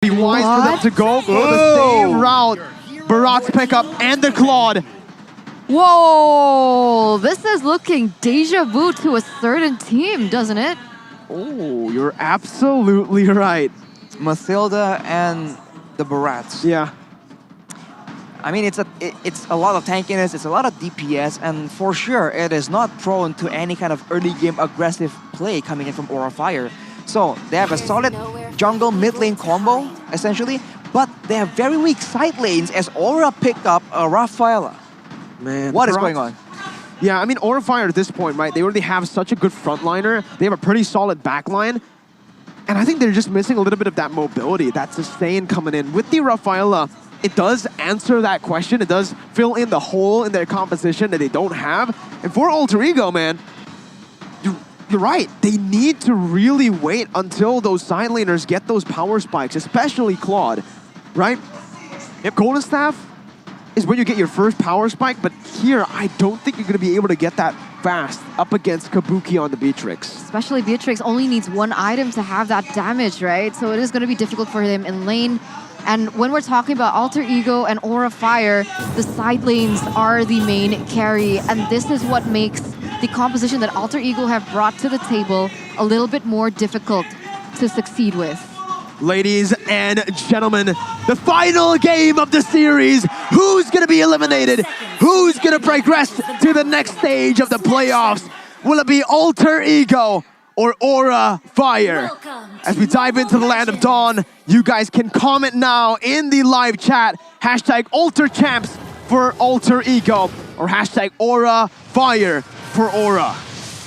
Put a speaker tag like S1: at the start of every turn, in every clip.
S1: Be wise for them to go the same route. Barat's pickup and the Claude.
S2: Whoa! This is looking deja vu to a certain team, doesn't it?
S1: Oh, you're absolutely right.
S3: Mathilda and the Barats.
S1: Yeah.
S3: I mean, it's a lot of tankiness, it's a lot of DPS, and for sure, it is not prone to any kind of early game aggressive play coming in from Aura Fire. So they have a solid jungle mid lane combo, essentially, but they have very weak side lanes as Aura picked up a Rafaela.
S1: Man,
S3: what is going on?
S1: Yeah, I mean, Aura Fire at this point, right? They already have such a good frontliner. They have a pretty solid backline. And I think they're just missing a little bit of that mobility, that sustain coming in. With the Rafaela, it does answer that question. It does fill in the hole in their composition that they don't have. And for Alter Ego, man, you're right. They need to really wait until those side laners get those power spikes, especially Claude, right? Yep. Golden Staff is when you get your first power spike, but here, I don't think you're going to be able to get that fast up against Kabuki on the Beatrix.
S2: Especially Beatrix only needs one item to have that damage, right? So it is going to be difficult for him in lane. And when we're talking about Alter Ego and Aura Fire, the side lanes are the main carry. And this is what makes the composition that Alter Ego have brought to the table a little bit more difficult to succeed with.
S1: Ladies and gentlemen, the final game of the series. Who's going to be eliminated? Who's going to progress to the next stage of the playoffs? Will it be Alter Ego or Aura Fire? As we dive into the Land of Dawn, you guys can comment now in the live chat. Hashtag AlterChamps for Alter Ego or hashtag Aura Fire for Aura.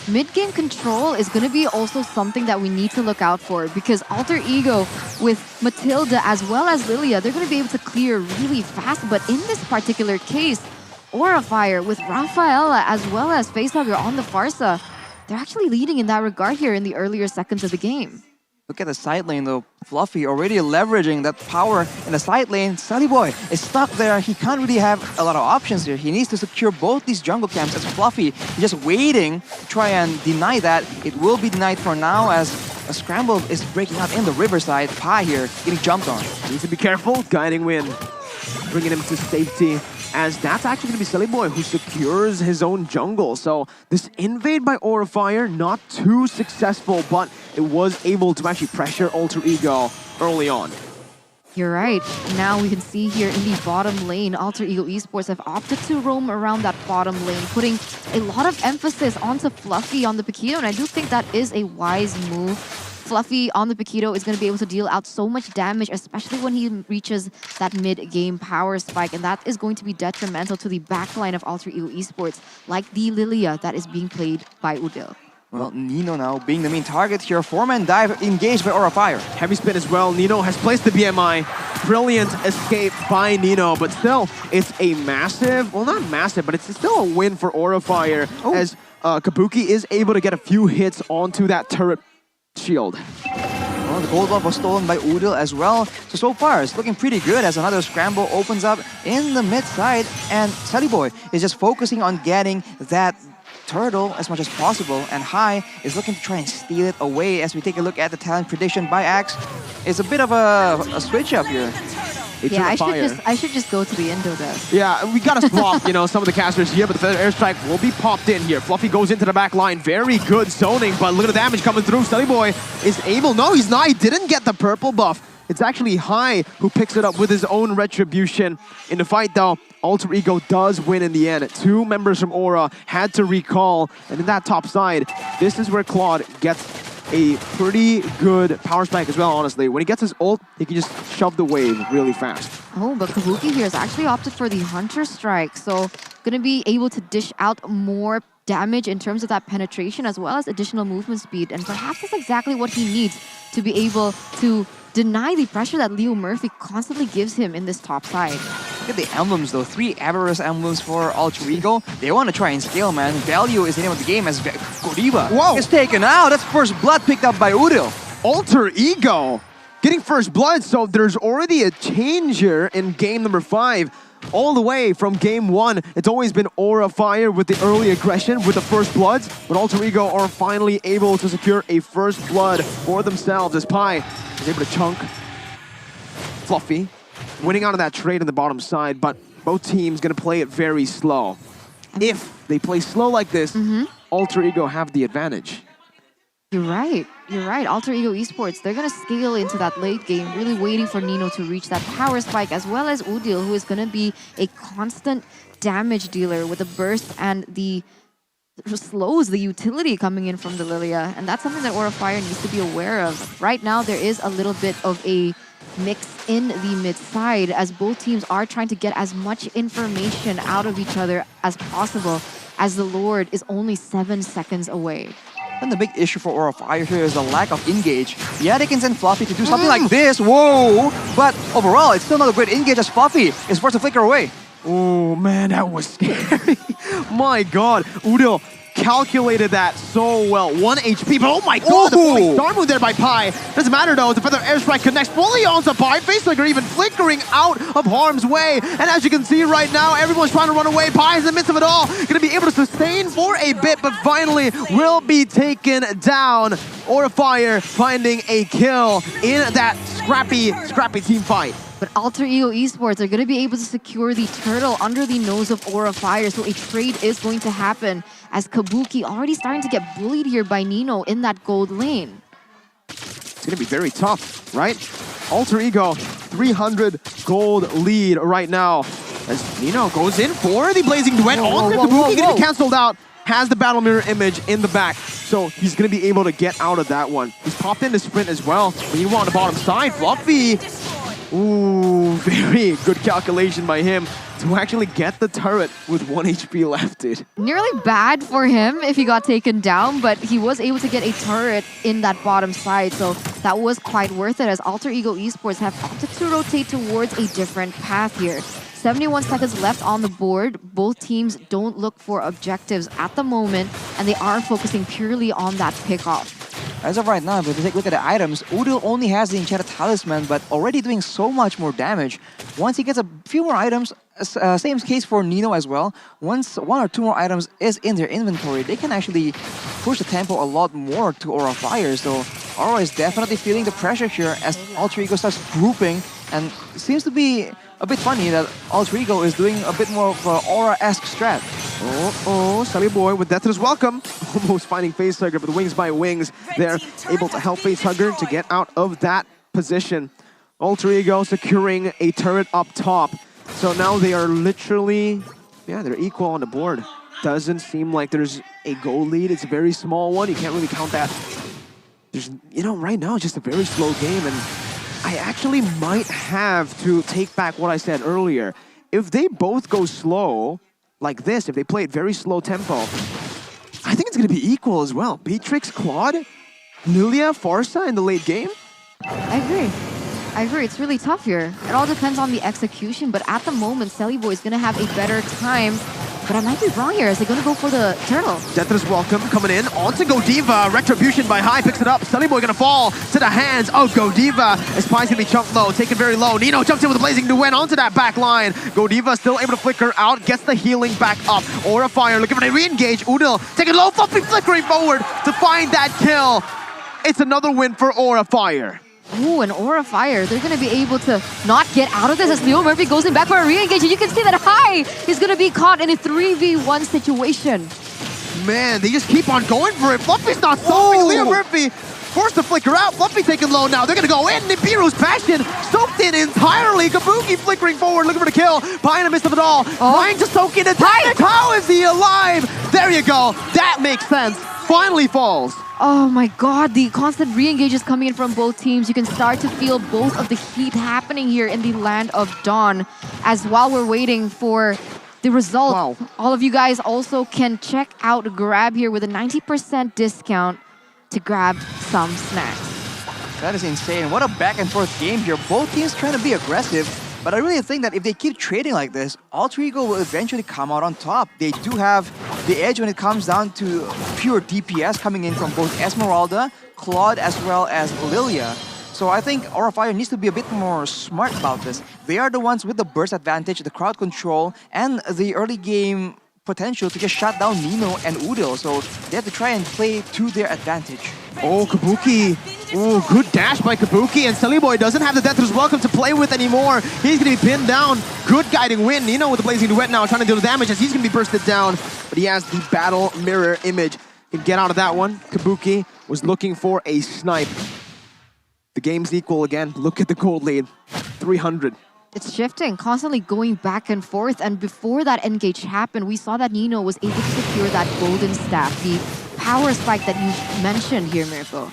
S2: Mid-game control is going to be also something that we need to look out for because Alter Ego with Mathilda as well as Lilia, they're going to be able to clear really fast. But in this particular case, Aura Fire with Rafaela as well as Facehugger on the Farsa, they're actually leading in that regard here in the earlier seconds of the game.
S3: Look at the side lane though. Fluffy already leveraging that power in the side lane. Sully Boy is stuck there. He can't really have a lot of options here. He needs to secure both these jungle camps as Fluffy is just waiting to try and deny that. It will be denied for now as a scramble is breaking out in the riverside. Pi here getting jumped on.
S1: Needs to be careful. Guiding Wind, bringing him to safety. As that's actually going to be Sully Boy who secures his own jungle. So this invade by Aura Fire, not too successful, but it was able to actually pressure Alter Ego early on.
S2: You're right. Now we can see here in the bottom lane, Alter Ego Esports have opted to roam around that bottom lane, putting a lot of emphasis onto Fluffy on the Paquito, and I do think that is a wise move. Fluffy on the Paquito is going to be able to deal out so much damage, especially when he reaches that mid-game power spike, and that is going to be detrimental to the backline of Alter Ego Esports, like the Lilia that is being played by Udil.
S3: Well, Nino now being the main target here. Foreman dive engaged by Aura Fire.
S1: Heavy spin as well. Nino has placed the BMI. Brilliant escape by Nino, but still, it's a massive, well, not massive, but it's still a win for Aura Fire as Kabuki is able to get a few hits onto that turret shield.
S3: Well, the gold buff was stolen by Udil as well. So far, it's looking pretty good as another scramble opens up in the mid side. And Sully Boy is just focusing on getting that turtle as much as possible. And Hai is looking to try and steal it away as we take a look at the talent prediction by Axe. It's a bit of a switch up here.
S2: Yeah, I should just go to the Indo there.
S1: Yeah, we gotta swap, you know, some of the casters here, but the airstrike will be popped in here. Fluffy goes into the back line. Very good zoning, but look at the damage coming through. Sully Boy is able. No, he's not. He didn't get the purple buff. It's actually Hai who picks it up with his own retribution. In the fight, though, Alter Ego does win in the end. Two members from Aura had to recall, and in that top side, this is where Claude gets a pretty good power spike as well, honestly. When he gets his ult, he can just shove the wave really fast.
S2: Oh, but Kabuki here has actually opted for the Hunter Strike, so gonna be able to dish out more damage in terms of that penetration as well as additional movement speed, and perhaps that's exactly what he needs to be able to deny the pressure that Leo Murphy constantly gives him in this top side.
S3: Look at the emblems though, 3 Avarice emblems for Alter Ego. They want to try and scale, man. Value is the name of the game as Godiva is taken out. That's first blood picked up by Udil.
S1: Alter Ego getting first blood, so there's already a change here in game number 5. All the way from game 1, it's always been Aura Fire with the early aggression with the first bloods, but Alter Ego are finally able to secure a first blood for themselves as Pi is able to chunk Fluffy, winning out of that trade on the bottom side, but both teams gonna play it very slow. If they play slow like this, Alter Ego have the advantage.
S2: You're right. You're right. Alter Ego Esports, they're going to scale into that late game, really waiting for Nino to reach that power spike, as well as Udil, who is going to be a constant damage dealer with the burst and the slows, the utility coming in from the Lilia. And that's something that Aura Fire needs to be aware of. Right now, there is a little bit of a mix in the mid side, as both teams are trying to get as much information out of each other as possible, as the Lord is only 7 seconds away.
S3: And the big issue for Aura Fire here is the lack of engage. Yeah, they can send Fluffy to do something like this, whoa! But overall, it's still not a great engage as Fluffy is forced to flicker away.
S1: Oh man, that was scary. My god, Udil calculated that so well. 1 HP, but oh my god, the fully star move there by Pi. Doesn't matter though, the Feather Airstrike connects fully onto Pi. Face Flicker even flickering out of harm's way. And as you can see right now, everyone's trying to run away. Pi is in the midst of it all. Gonna be able to sustain for a bit, but finally will be taken down. Aura Fire finding a kill in that scrappy team fight.
S2: But Alter Ego Esports are going to be able to secure the turtle under the nose of Aura Fire, so a trade is going to happen, as Kabuki already starting to get bullied here by Nino in that gold lane.
S1: It's going to be very tough, right? Alter Ego, 300 gold lead right now, as Nino goes in for the Blazing Duet. Kabuki getting cancelled out. Has the Battle Mirror image in the back, so he's going to be able to get out of that one. He's popped into sprint as well. Meanwhile, on the bottom side, Fluffy. Ooh, very good calculation by him to actually get the turret with 1 HP left, dude.
S2: Nearly bad for him if he got taken down, but he was able to get a turret in that bottom side, so that was quite worth it, as Alter Ego Esports have opted to rotate towards a different path here. 71 seconds left on the board. Both teams don't look for objectives at the moment, and they are focusing purely on that pickoff.
S3: As of right now, if we take a look at the items, Udil only has the Enchanted Talisman, but already doing so much more damage. Once he gets a few more items, same case for Nino as well. Once 1 or 2 more items is in their inventory, they can actually push the tempo a lot more to Aura Fire. So Aura is definitely feeling the pressure here as Alter Ego starts grouping, and it seems to be a bit funny that Alter Ego is doing a bit more of an Aura-esque strat.
S1: Sully Boy with Death is welcome. Almost finding Facehugger, but Wings by Wings, they're able to help Facehugger to get out of that position. Alter Ego securing a turret up top. So now they are literally, they're equal on the board. Doesn't seem like there's a goal lead. It's a very small one. You can't really count that. There's, right now it's just a very slow game, and I actually might have to take back what I said earlier. If they both go slow, like this, if they play it very slow tempo, I think it's going to be equal as well. Beatrix, Claude, Lilia, Farsa in the late game?
S2: I agree. It's really tough here. It all depends on the execution, but at the moment, Celiboy is going to have a better time. But I might be wrong here. Is they going to go for the turtle?
S1: Death is welcome, coming in. On to Godiva. Retribution by High picks it up. Sunnyboy going to fall to the hands of Godiva. As Pi's going to be chunked low, taken very low. Nino jumps in with a Blazing Duet onto that back line. Godiva still able to flicker out, gets the healing back up. Aura Fire looking for a re-engage. Udil taking low, Fluffy flickering forward to find that kill. It's another win for Aura Fire.
S2: Ooh, and Aura Fire, they're going to be able to not get out of this as Leo Murphy goes in back for a re-engage. And you can see that High is going to be caught in a 3v1 situation.
S1: Man, they just keep on going for it. Fluffy's not stopping. Leo Murphy forced to flicker out. Fluffy taking low now. They're going to go in. Nibiru's Passion soaked in entirely. Kabuki flickering forward, looking for the kill. Pie in the midst of it all. Trying to soak in. How is he alive? There you go. That makes sense. Finally falls.
S2: Oh my god, the constant re-engages coming in from both teams. You can start to feel both of the heat happening here in the land of Dawn. As while we're waiting for the result, all of you guys also can check out Grab here with a 90% discount to grab some snacks.
S3: That is insane. What a back and forth game here. Both teams trying to be aggressive. But I really think that if they keep trading like this, Alter Ego will eventually come out on top. They do have the edge when it comes down to pure DPS coming in from both Esmeralda, Claude, as well as Lilia. So I think Aura Fire needs to be a bit more smart about this. They are the ones with the burst advantage, the crowd control, and the early game potential to just shut down Nino and Udil. So they have to try and play to their advantage.
S1: Oh, Kabuki Ooh, good dash by Kabuki, and Sullyboy doesn't have the Deathless Welcome to play with anymore. He's going to be pinned down. Good guiding win. Nino with the Blazing Duet now, trying to deal the damage as he's going to be bursted down. But he has the Battle Mirror image. Can get out of that one. Kabuki was looking for a snipe. The game's equal again. Look at the gold lead. 300.
S2: It's shifting, constantly going back and forth. And before that engage happened, we saw that Nino was able to secure that golden staff, the power spike that you mentioned here, Mirko.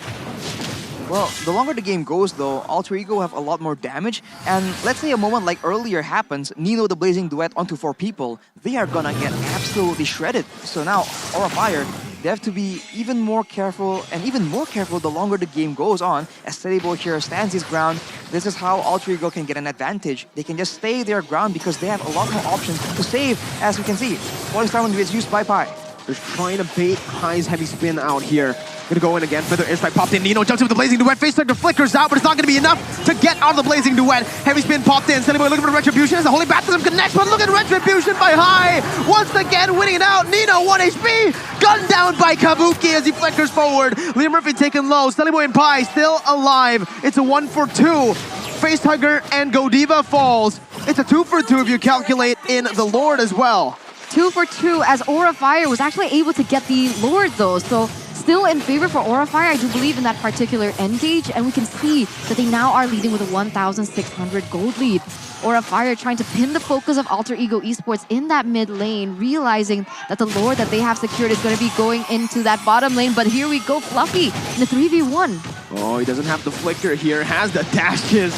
S3: Well, the longer the game goes though, Alter Ego have a lot more damage, and let's say a moment like earlier happens, Nino the Blazing Duet onto 4 people, they are gonna get absolutely shredded. So now, Aura Fire, they have to be even more careful, and even more careful the longer the game goes on, as Sullyboy here stands his ground. This is how Alter Ego can get an advantage. They can just stay their ground because they have a lot more options to save, as we can see. Polystyrene is used by Pi.
S1: They're trying to bait High's heavy spin out here. Gonna go in again. Feather airstrike popped in. Nino jumps in with the Blazing Duet. Face Hugger flickers out, but it's not gonna be enough to get out of the Blazing Duet. Heavy spin popped in. Sullyboy looking for Retribution as the Holy Baptism connects, but look at Retribution by High. Once again, winning it out. Nino 1 HP. Gunned down by Kabuki as he flickers forward. Liam Murphy taken low. Sullyboy and Pi still alive. It's a 1-for-2. Face Hugger and Godiva falls. It's a 2-for-2 if you calculate in the Lord as well.
S2: 2-for-2 as Aura Fire was actually able to get the Lord though. So still in favor for Aura Fire, I do believe in that particular engage. And we can see that they now are leading with a 1,600 gold lead. Aura Fire trying to pin the focus of Alter Ego Esports in that mid lane, realizing that the Lord that they have secured is going to be going into that bottom lane. But here we go, Fluffy in the 3v1.
S1: Oh, he doesn't have the flicker here, has the dashes.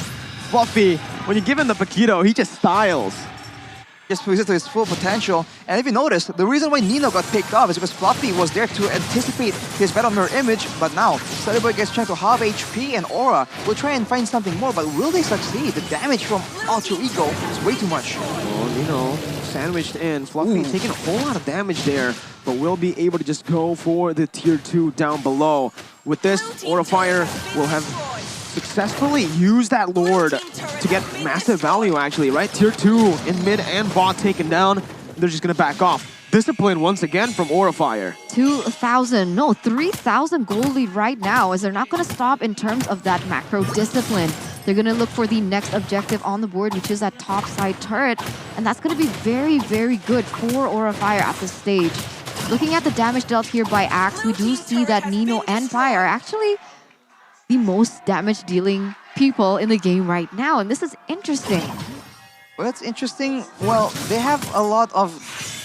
S1: Fluffy, when you give him the Paquito, he just styles.
S3: Just uses to his full potential. And if you notice, the reason why Nino got picked off is because Fluffy was there to anticipate his Battle Mirror image, but now Sullyboy gets trying to halve HP, and Aura will try and find something more, but will they succeed? The damage from Alter Ego is way too much.
S1: Oh, Nino sandwiched in. Fluffy taking a whole lot of damage there, but will be able to just go for the tier 2 down below. With this, Aura Fire will have successfully used that Lord to get massive value actually, right? Tier 2 in mid and bot taken down. They're just gonna back off. Discipline once again from Aura Fire.
S2: 2,000, no, 3,000 gold lead right now, as they're not gonna stop in terms of that macro discipline. They're gonna look for the next objective on the board, which is that top side turret. And that's gonna be very, very good for Aura Fire at this stage. Looking at the damage dealt here by Axe, we do see that Nino and Pi are actually the most damage dealing people in the game right now, and this is interesting.
S3: Well, that's interesting. Well, they have a lot of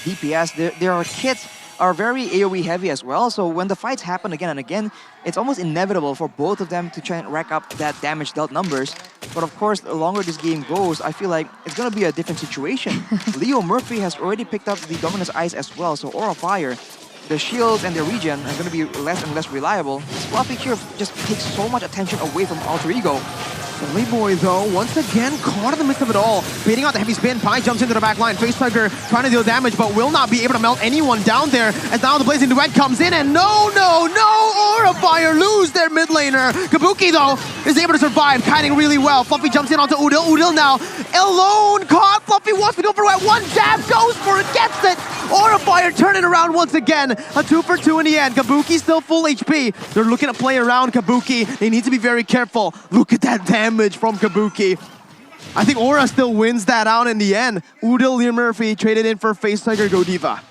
S3: DPS. Their kits are very AoE heavy as well, so when the fights happen again and again, it's almost inevitable for both of them to try and rack up that damage dealt numbers. But of course, the longer this game goes, I feel like it's gonna be a different situation. Leo Murphy has already picked up the Dominus Eyes as well, so Aura Fire, the shields and the regen are going to be less and less reliable. Fluffy here just takes so much attention away from Alter Ego.
S1: Sullyboy, though, once again caught in the midst of it all. Baiting out the heavy spin, Pi jumps into the back line. Face Hugger trying to deal damage, but will not be able to melt anyone down there. As now the Blazing Duet comes in, and no! Aura Fire lose their mid laner. Kabuki, though, is able to survive, kiting really well. Fluffy jumps in onto Udil. Udil now alone, caught. Fluffy wants to go for it. One jab, goes for it, gets it. Aura Fire turning around once again. A 2-for-2 in the end. Kabuki still full HP. They're looking to play around Kabuki. They need to be very careful. Look at that damage from Kabuki. I think Aura still wins that out in the end. Udil Liam Murphy traded in for Face Tiger Godiva.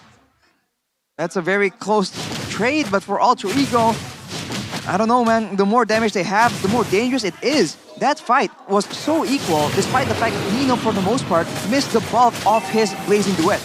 S3: That's a very close trade, but for Alter Ego, I don't know, man. The more damage they have, the more dangerous it is. That fight was so equal, despite the fact that Nino, for the most part, missed the bulk of his Blazing Duet.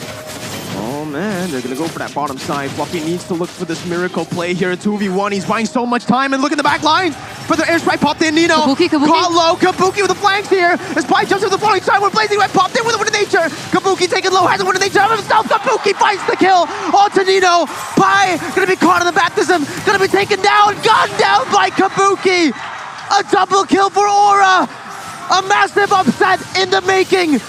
S1: Oh man, they're gonna go for that bottom side. Fluffy needs to look for this miracle play here. 2v1, he's buying so much time, and look at the back line. For the airstrike popped in, Nino.
S2: Kabuki.
S1: Caught low, Kabuki with the flanks here. As Pi jumps to the following side, where Blazing Red popped in with a Wind of Nature. Kabuki taking low, has a Wind of Nature of himself. Kabuki finds the kill onto Nino. Pi gonna be caught in the baptism, gonna be taken down, gunned down by Kabuki. A double kill for Aura. A massive upset in the making.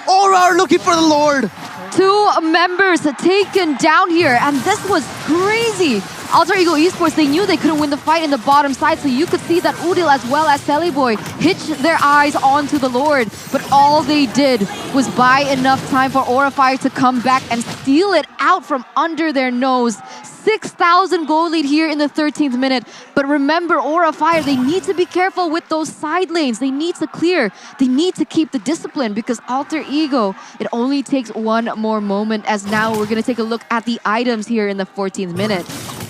S1: Aura are looking for the Lord.
S2: 2 members taken down here, and this was crazy. Alter Ego Esports, they knew they couldn't win the fight in the bottom side, so you could see that Udil as well as Sullyboy hitch their eyes onto the Lord, but all they did was buy enough time for Aura Fire to come back and steal it out from under their nose. 6,000 gold lead here in the 13th minute. But remember, Aura Fire, they need to be careful with those side lanes. They need to clear. They need to keep the discipline because Alter Ego, it only takes one more moment as now we're going to take a look at the items here in the 14th minute.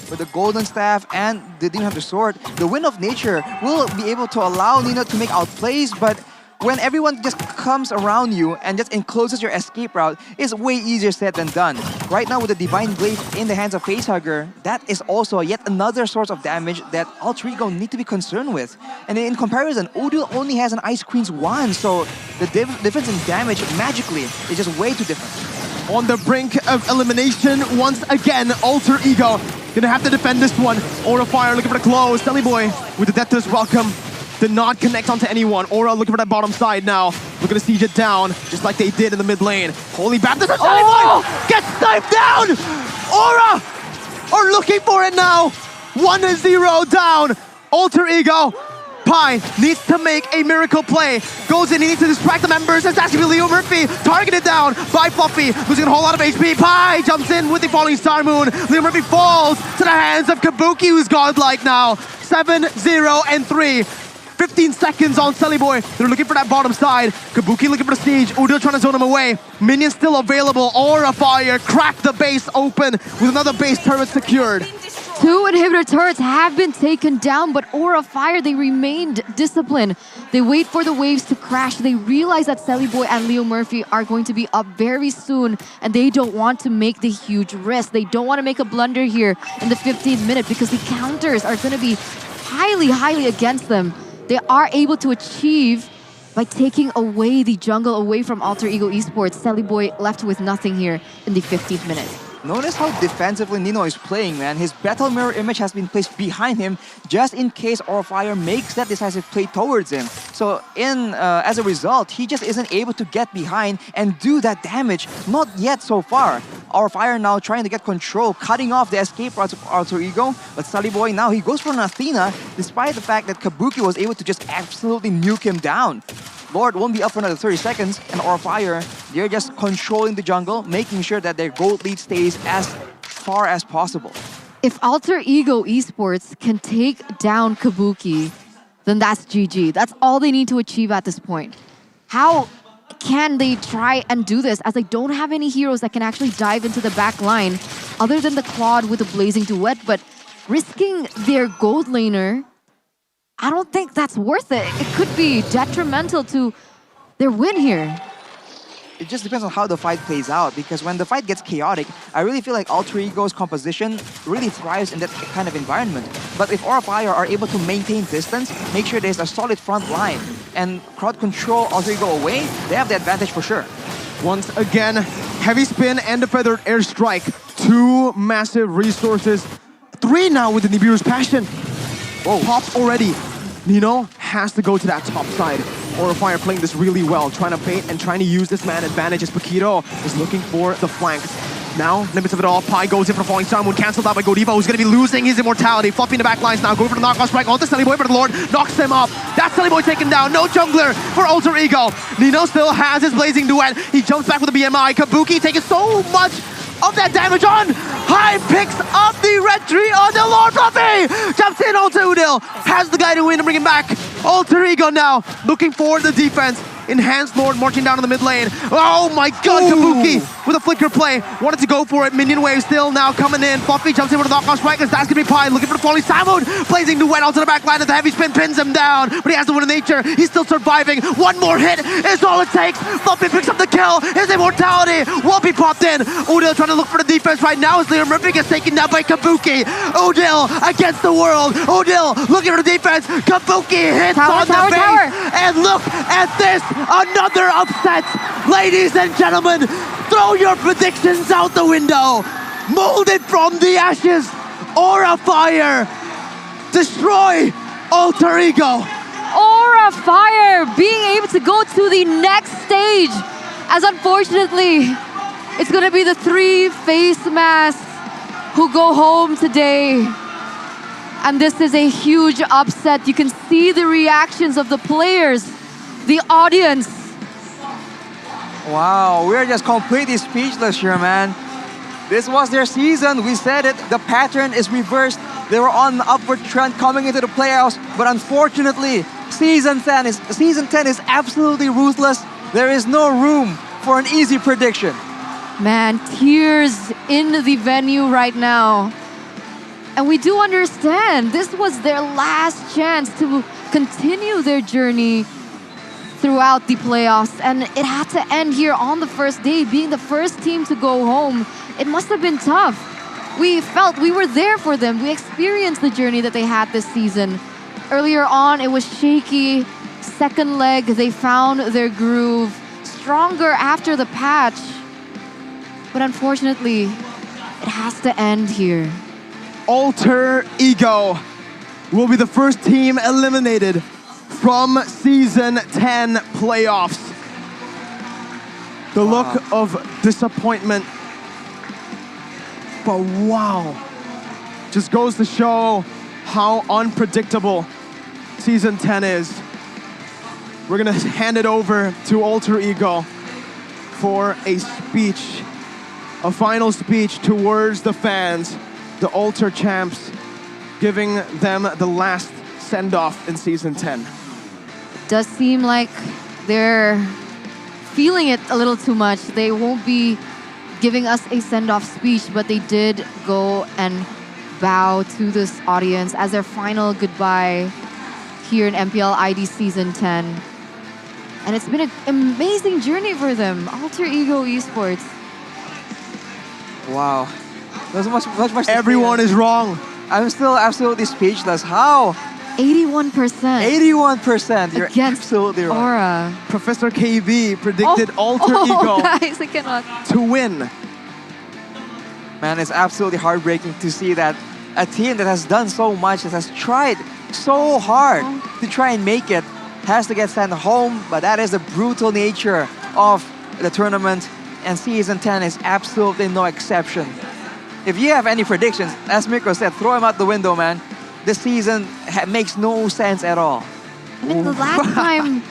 S3: With the golden staff and they didn't have the sword, the Wind of Nature will be able to allow Nino to make outplays, but when everyone just comes around you and just encloses your escape route, it's way easier said than done. Right now with the Divine Blade in the hands of Facehugger, that is also yet another source of damage that Alter Ego need to be concerned with. And in comparison, Odil only has an Ice Queen's wand, so the difference in damage magically is just way too different.
S1: On the brink of elimination once again, Alter Ego gonna have to defend this one. Aura Fire looking for the close. Selly Boy with the Death to his welcome. Did not connect onto anyone. Aura looking for that bottom side now. Looking to siege it down, just like they did in the mid lane. Holy Baptist, Selly Boy gets sniped down! Aura are looking for it now. 1-0 down. Alter Ego. Pi needs to make a miracle play. Goes in, he needs to distract the members. It's actually Leo Murphy targeted down by Fluffy, losing a whole lot of HP. Pi jumps in with the falling Star Moon. Leo Murphy falls to the hands of Kabuki, who's godlike now. 7-0-3. 15 seconds on Selly Boy. They're looking for that bottom side. Kabuki looking for the siege. Udo trying to zone him away. Minions still available. Aura Fire cracked the base open with another base turret secured.
S2: 2 inhibitor turrets have been taken down, but Aura Fire, they remained disciplined. They wait for the waves to crash. They realize that Selly Boy and Leo Murphy are going to be up very soon, and they don't want to make the huge risk. They don't want to make a blunder here in the 15th minute because the counters are going to be highly against them. They are able to achieve by taking away the jungle away from Alter Ego Esports. Selly Boy left with nothing here in the 15th minute.
S3: Notice how defensively Nino is playing, man. His battle mirror image has been placed behind him just in case Aura Fire makes that decisive play towards him. So as a result, he just isn't able to get behind and do that damage. Not yet so far. Aura Fire now trying to get control, cutting off the escape routes of Alter Ego. But Selly Boy now, he goes for an Athena, despite the fact that Kabuki was able to just absolutely nuke him down. Lord won't be up for another 30 seconds, and Aura Fire, they're just controlling the jungle, making sure that their gold lead stays as far as possible.
S2: If Alter Ego Esports can take down Kabuki, then that's GG. That's all they need to achieve at this point. How can they try and do this as they don't have any heroes that can actually dive into the back line other than the Claude with a Blazing Duet, but risking their gold laner, I don't think that's worth it. It could be detrimental to their win here.
S3: It just depends on how the fight plays out, because when the fight gets chaotic, I really feel like Alter Ego's composition really thrives in that kind of environment. But if Aura Fire are able to maintain distance, make sure there's a solid front line, and crowd control Alter Ego away, they have the advantage for sure.
S1: Once again, heavy spin and the feathered airstrike. 2 massive resources. 3 now with the Nibiru's Passion. Whoa, popped already. Nino has to go to that top side. Aura Fire playing this really well, trying to bait and trying to use this man advantage as Paquito is looking for the flanks. Now, limits of it all, Pi goes in for the falling Star Moon, cancelled out by Godiva, who's going to be losing his immortality. Fluffy in the back lines now, going for the knockoff strike onto Selly Boy, but the Lord knocks him up. That's Selly Boy taken down, no jungler for Alter Ego. Nino still has his Blazing Duet. He jumps back with the BMI. Kabuki taking so much of that damage on. High picks up the red tree on the Lord. Fluffy jumps in onto Udil. Has the guy to win and bring him back. Alter Ego now looking for the defense. Enhanced Lord marching down in the mid lane. Oh my god, Kabuki with a flicker play. Wanted to go for it. Minion wave still now coming in. Fluffy jumps in with a knockoff strike. That's gonna be Pi looking for the falling Salmon. Blazing Duet onto the back line, and the heavy spin pins him down. But he has the Wind of Nature. He's still surviving. One more hit is all it takes. Fluffy picks up the kill. His immortality will be popped in. Udil trying to look for the defense right now as Leo Murphy gets taken down by Kabuki. Udil against the world. Udil looking for the defense. Kabuki hits on the base. And look at this. Another upset. Ladies and gentlemen, throw your predictions out the window. Molded from the ashes, Aura Fire destroy Alter Ego.
S2: Aura Fire being able to go to the next stage, as unfortunately, it's gonna be the 3 face masks who go home today. And this is a huge upset. You can see the reactions of the players, the audience.
S3: Wow, we're just completely speechless here, man. This was their season. We said it. The pattern is reversed. They were on an upward trend coming into the playoffs, but unfortunately, season 10 is absolutely ruthless. There is no room for an easy prediction.
S2: Man, tears in the venue right now. And we do understand this was their last chance to continue their journey throughout the playoffs. And it had to end here on the first day, being the first team to go home. It must have been tough. We felt we were there for them. We experienced the journey that they had this season. Earlier on, it was shaky. Second leg, they found their groove. Stronger after the patch. But unfortunately, it has to end here.
S1: Alter Ego will be the first team eliminated from Season 10 playoffs. The look of disappointment. But wow, just goes to show how unpredictable Season 10 is. We're gonna hand it over to Alter Ego for a speech, a final speech towards the fans, the Alter champs, giving them the last send-off in Season 10.
S2: Does seem like they're feeling it a little too much. They won't be giving us a send-off speech, but they did go and bow to this audience as their final goodbye here in MPL ID Season 10. And it's been an amazing journey for them. Alter Ego Esports.
S3: Wow. There's much to
S1: Everyone
S3: say.
S1: is wrong.
S3: I'm still absolutely speechless. How?
S2: 81%.
S3: 81%. You're
S2: Against
S3: absolutely right.
S2: Aura.
S1: Professor KB predicted Alter Ego
S2: Guys, I cannot.
S1: to win.
S3: Man, it's absolutely heartbreaking to see that a team that has done so much, that has tried so hard to try and make it, has to get sent home. But that is the brutal nature of the tournament, and Season 10 is absolutely no exception. If you have any predictions, as Mikko said, throw them out the window, man. This season makes no sense at all.
S2: I mean, the last time